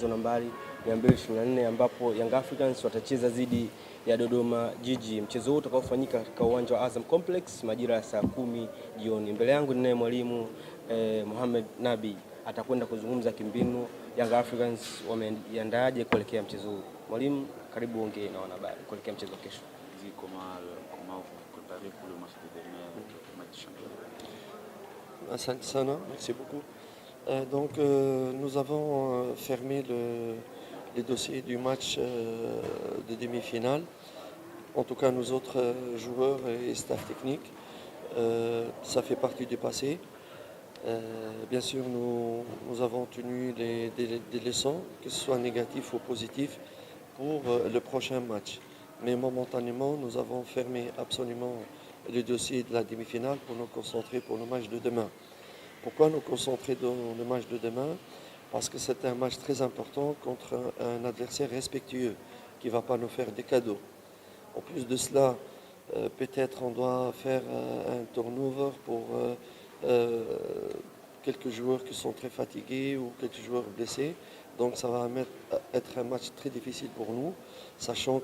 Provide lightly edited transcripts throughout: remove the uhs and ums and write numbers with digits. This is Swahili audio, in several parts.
mchezo nambari 224 ambapo Young Africans watacheza dhidi ya Dodoma Jiji. Mchezo huu utakaofanyika katika uwanja wa Azam Complex majira ya saa 10 jioni. Mbele yangu ninaye mwalimu Mohamed Nabi, atakwenda kuzungumza kimbinu Young Africans wameandaaje kuelekea mchezo huu. Mwalimu, karibu ongee na wanahabari kuelekea mchezo kesho. Asante sana, merci beaucoup. Nous avons fermé les dossiers du match de demi-finale. En tout cas, nous autres joueurs et staff technique, ça fait partie du passé. Bien sûr, nous avons tenu des leçons, que ce soit négatif ou positif, pour le prochain match. Mais momentanément, nous avons fermé absolument le dossier de la demi-finale pour nous concentrer pour le match de demain. Pourquoi nous concentrer dans le match de demain? Parce que c'est un match très important contre un adversaire respectueux qui ne va pas nous faire des cadeaux. En plus de cela, peut-être on doit faire un turnover pour quelques joueurs qui sont très fatigués ou quelques joueurs blessés. Donc ça va être un match très difficile pour nous, sachant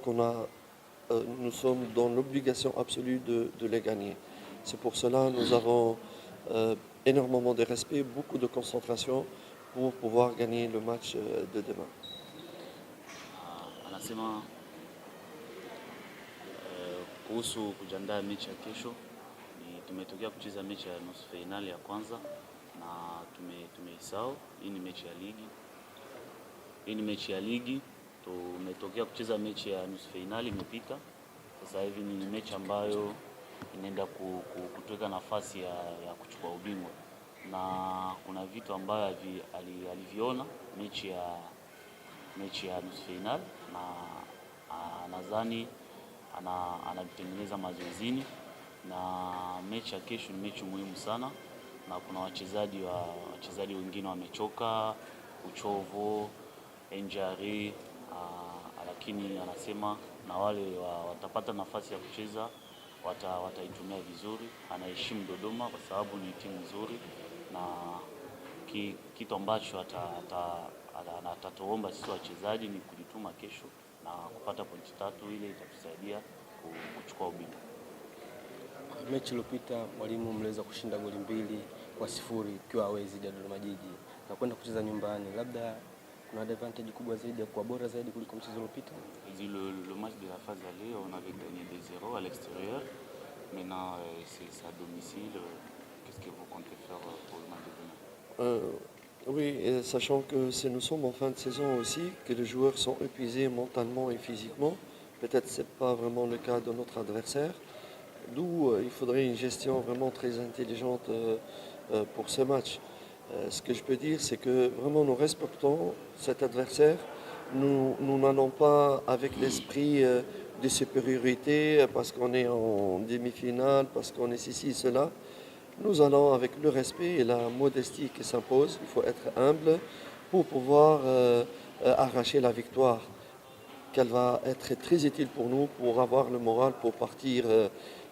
nous sommes dans l'obligation absolue de les gagner. C'est pour cela que nous avons énormément de respect, beaucoup de concentration pour pouvoir gagner le match de demain. Anasema kuhusu kujiandaa mechi ya kesho, tumetokea kucheza mechi ya nusu finali ya kwanza na tumeisahau. Hii ni mechi ya ligi. Tumetokea kucheza mechi ya nusu finali imepita. Sasa hivi ni mechi ambayo inaenda kutuweka nafasi ya kuchukua ubingwa, na kuna vitu ambavyo aliviona mechi ya nusu finali, na nadhani anavitengeneza mazoezini, na mechi ya kesho ni mechi muhimu sana, na kuna wachezaji wengine wamechoka, uchovu, injury, lakini anasema na wale watapata nafasi ya kucheza wataitumia vizuri. Anaheshimu Dodoma kwa sababu ni timu nzuri, na kitu ambacho atatuomba sisi wachezaji ni kujituma kesho na kupata pointi 3, ile itatusaidia kuchukua ubingwa. Mechi iliyopita mwalimu mliweza kushinda goli 2-0 ikiwa hawezi Dodoma Jiji na kwenda kucheza nyumbani, labda kuna advantage kubwa zaidi ya kuwa bora zaidi kuliko mchezo uliopita. Le match de la phase aller, on avait gagné 2-0 à l'extérieur. Maintenant c'est à domicile. Qu'est-ce que vous comptez faire pour le match de demain? Oui, sachant que nous sommes en fin de saison aussi, que les joueurs sont épuisés mentalement et physiquement. Peut-être que ce n'est pas vraiment le cas de notre adversaire. D'où il faudrait une gestion vraiment très intelligente pour ce match. Ce que je peux dire, c'est que vraiment nous respectons cet adversaire. Nous n'allons pas avec l'esprit de supériorité parce qu'on est en demi-finale, parce qu'on est ceci, cela. Nous allons avec le respect et la modestie qui s'impose. Il faut être humble pour pouvoir arracher la victoire, qu'elle va être très utile pour nous, pour avoir le moral pour partir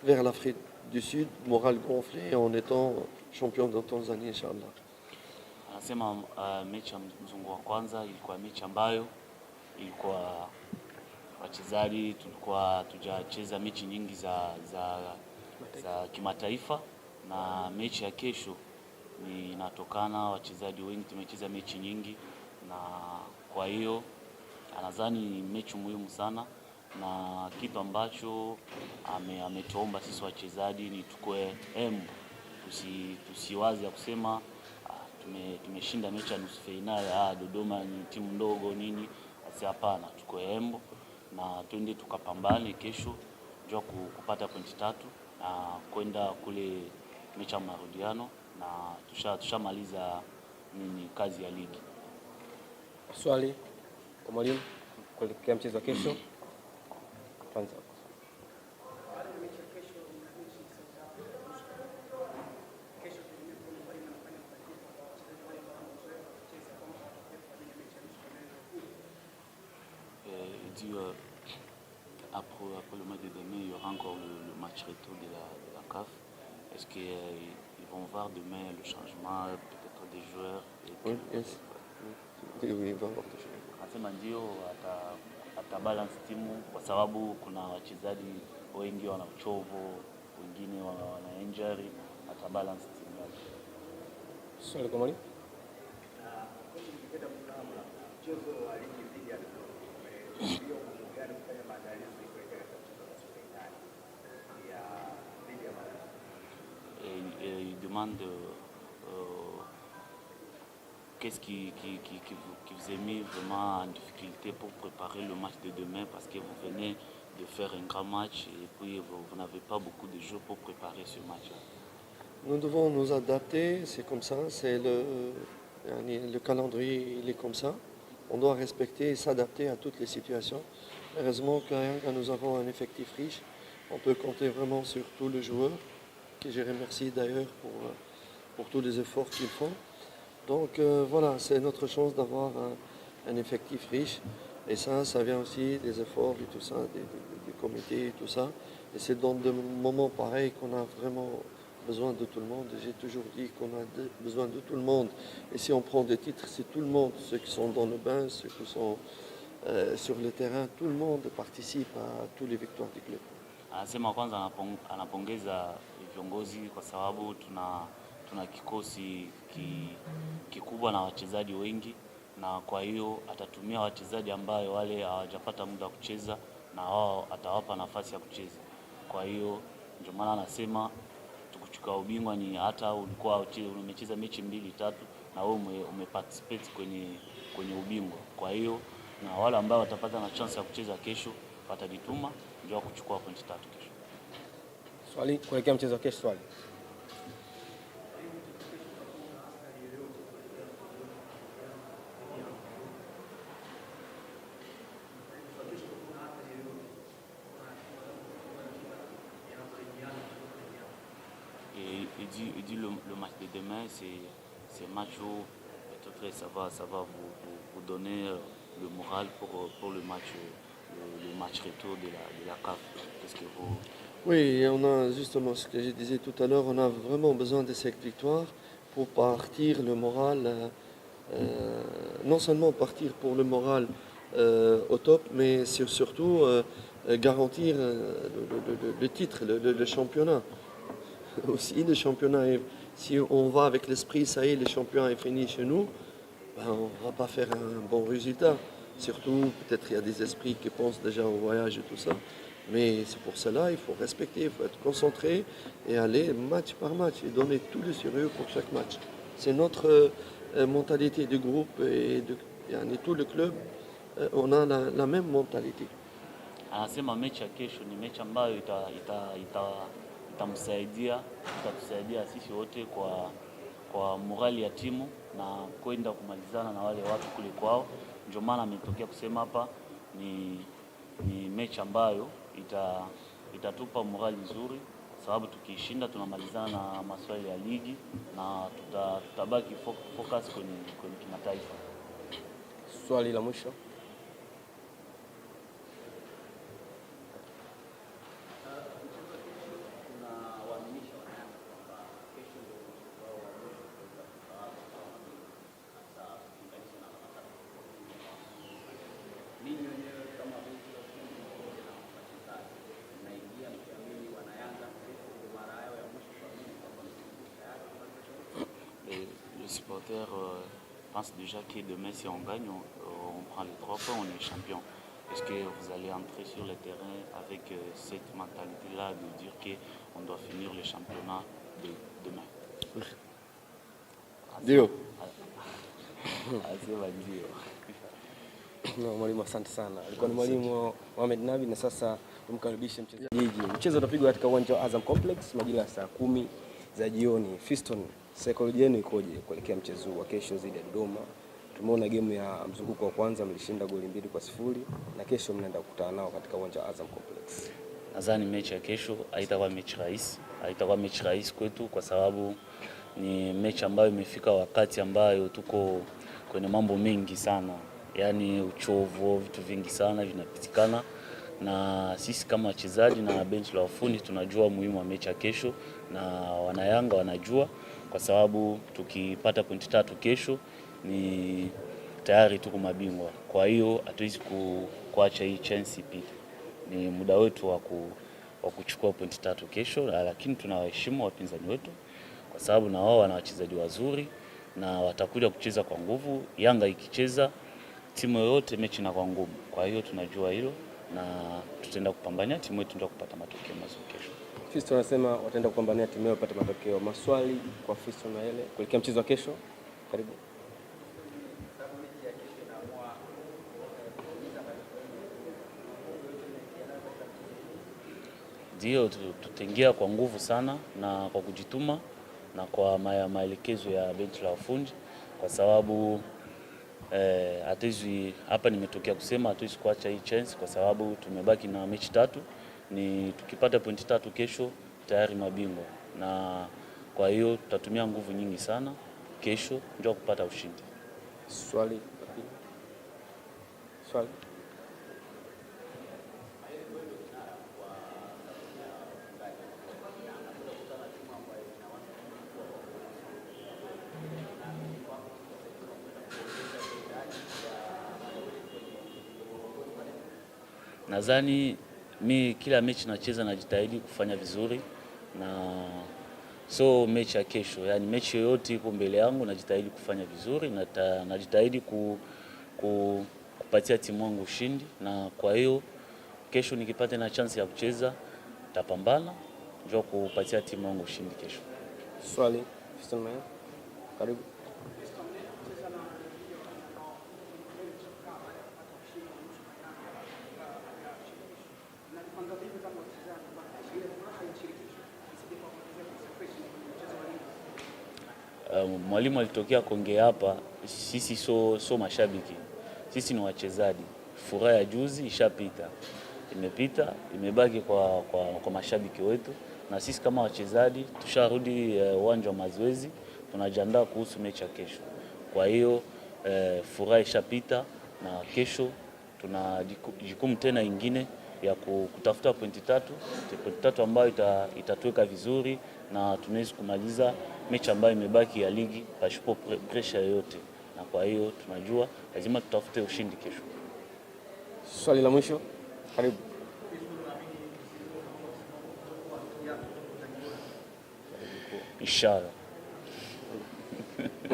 vers l'Afrique du Sud, moral gonflé en étant champion de Tanzanie, Inch'Allah. Anasema mechi ya mzunguko wa kwanza ilikuwa mechi ambayo ilikuwa wachezaji tulikuwa tujacheza mechi nyingi za kimataifa, na mechi ya kesho ni inatokana wachezaji wengi tumecheza mechi nyingi, na kwa hiyo anadhani ni mechi muhimu sana, na kitu ambacho ametuomba sisi wachezaji ni tukue tusiwazi ya kusema tumeshinda mechi ya nusu finali, Dodoma ni timu ndogo nini. Hapana, tuko embo na twende tukapambane kesho njoo kupata pointi 3 na kwenda kule mechi ya marudiano, na tushamaliza kazi ya ligi. Swali kwa mwalimu kuelekea mchezo wa kesho. Kwanza après le match de demain, il y aura encore le match retour de la CAF. Est-ce qu'ils vont voir demain le changement peut-être des joueurs? Oui, ils vont voir des joueurs. Anasema ndio atabalance timu kwa sababu kuna wachezaji wengi wana uchovu, wengine wana injury, atabalance timu yake. Swali kwa mwalimu. Il demande qu'est-ce qui vous a mis vraiment en difficulté pour préparer le match de demain, parce que vous venez de faire un grand match et puis vous n'avez pas beaucoup de jours pour préparer ce match-là. Nous devons nous adapter, c'est comme ça, c'est le calendrier, il est comme ça. On doit respecter et s'adapter à toutes les situations. Heureusement quand nous avons un effectif riche, on peut compter vraiment sur tous les joueurs, que je remercie d'ailleurs pour tous les efforts qu'ils font. Donc voilà, c'est notre chance d'avoir un effectif riche. Et ça vient aussi des efforts et tout ça, des comités et tout ça. Et c'est dans des moments pareils qu'on a vraiment besoin de tout le monde. J'ai toujours dit qu'on a besoin de tout le monde. Et si on prend des titres, c'est tout le monde, ceux qui sont dans le bain, ceux qui sont sur le terrain, tout le monde participe à toutes les victoires du club. Anasema kwanza anapongeza viongozi kwa sababu tuna kikosi kikubwa na wachezaji wengi, na kwa hiyo atatumia wachezaji ambao wale hawajapata muda kucheza na wao atawapa nafasi ya kucheza. Kwa hiyo ndio maana anasema tukuchukua ubingwa ni hata ulikuwa umecheza mechi 2-3 na wewe umeparticipate kwenye ubingwa. Kwa hiyo na wale ambao watapata na chance ya kucheza kesho watajituma ndio kuchukua pointi 3 kesho. Swali kuelekea mchezo wa kesho, swali. Il dit le match de demain, c'est un match où peut-être ça va vous donner le moral pour le match retour de la CAF. Qu'est-ce que vous... Oui, on a justement ce que je disais tout à l'heure, on a vraiment besoin de cette victoire pour partir le moral, non seulement partir pour le moral au top, mais surtout garantir le titre, le championnat. Aussi le championnat, si on va avec l'esprit, ça y est, le championnat est fini chez nous, ben, on ne va pas faire un bon résultat. Surtout, peut-être il y a des esprits qui pensent déjà au voyage et tout ça. Mais c'est pour cela, il faut respecter, il faut être concentré et aller match par match et donner tout le sérieux pour chaque match. C'est notre mentalité du groupe et tout le club, on a la même mentalité. Anasema mechi ya kesho ni mechi ambayo itatusaidia sisi wote kwa morali ya timu na kwenda kumalizana na wale watu kule kwao. Ndio maana ametokea kusema hapa ni mechi ambayo itatupa morali nzuri, sababu tukishinda tunamalizana na maswali ya ligi na tutabaki focus kwenye kimataifa. Swali la mwisho. Les supporters pensent déjà que demain, si on gagne, on prend les 3 points, on est champion. Est-ce que vous allez entrer sur le terrain avec cette mentalité-là de dire qu'on doit finir le championnat de demain? Ndio. Asema ndio. No, mwalimu asante sana. Alikuwa ni mwalimu Mohamed Nabi, na sasa tumkaribishe mchezaji. Mchezo utapigwa katika uwanja wa Azam Complex majira ya saa 10 za jioni. Fiston, saikolojia yenu ikoje kuelekea mchezo wa kesho dhidi ya Dodoma? Tumeona game ya mzunguko wa kwanza mlishinda goli 2-0 na kesho mnaenda kukutana nao katika uwanja wa Azam Complex. Nadhani mechi ya kesho haitakuwa mechi rahisi kwetu kwa sababu ni mechi ambayo imefika wakati ambayo tuko kwenye mambo mengi sana. Yaani uchovu, vitu vingi sana vinapitikana, na sisi kama wachezaji na bench la wafundi tunajua muhimu wa mechi ya kesho, na wanayanga wanajua, kwa sababu tukipata pointi 3 kesho tayari tuko mabingwa. Kwa hiyo hatuwezi kuacha hii chance ipite. Ni muda wetu wa kuchukua pointi 3 kesho, lakini tunawaheshimu wapinzani wetu kwa sababu na wao wana wachezaji wazuri na watakuja kucheza kwa nguvu. Yanga ikicheza timu yoyote mechi na kwa ngumu. Kwa hiyo tunajua hilo na tutaenda kupambania timu yetu ndio kupata matokeo mazuri kesho. Fiston anasema wataenda kupambania timu yao kupata matokeo. Maswali kwa Fiston na Ele kuelekea mchezo wa kesho? Karibu. Ndio tutaingia kwa nguvu sana na kwa kujituma na kwa maelekezo ya benchi la ufundi kwa sababu hatuwezi hapa, nimetokea kusema hatuwezi kuacha hii chance kwa sababu tumebaki na mechi 3. Ni tukipata pointi 3 kesho tayari mabingwa, na kwa hiyo tutatumia nguvu nyingi sana kesho ndio kupata ushindi. Swali. Nadhani mi kila mechi nacheza najitahidi kufanya vizuri, na so mechi ya kesho, yani mechi yoyote iko mbele yangu najitahidi kufanya vizuri na najitahidi kupatia timu yangu ushindi, na kwa hiyo kesho nikipata na chance ya kucheza tapambana ndio kupatia timu yangu ushindi kesho. Swali, Fiston Mayele. Karibu. Mwalimu alitokea kuongea hapa, sisi so mashabiki, sisi ni wachezaji. Furaha ya juzi ishapita, imepita, imebaki kwa mashabiki wetu, na sisi kama wachezaji tusharudi uwanja wa mazoezi, tunajiandaa kuhusu mechi ya kesho. Kwa hiyo furaha ishapita na kesho tuna jukumu tena ingine ya kutafuta pointi 3 ambayo itatuweka vizuri na tunaweza kumaliza mechi ambayo imebaki ya ligi pasipo pressure yoyote, na kwa hiyo tunajua lazima tutafute ushindi kesho. Swali la mwisho, karibu. Inshallah.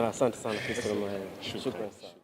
Asante sana Fiston Mayele. Shukrani sana.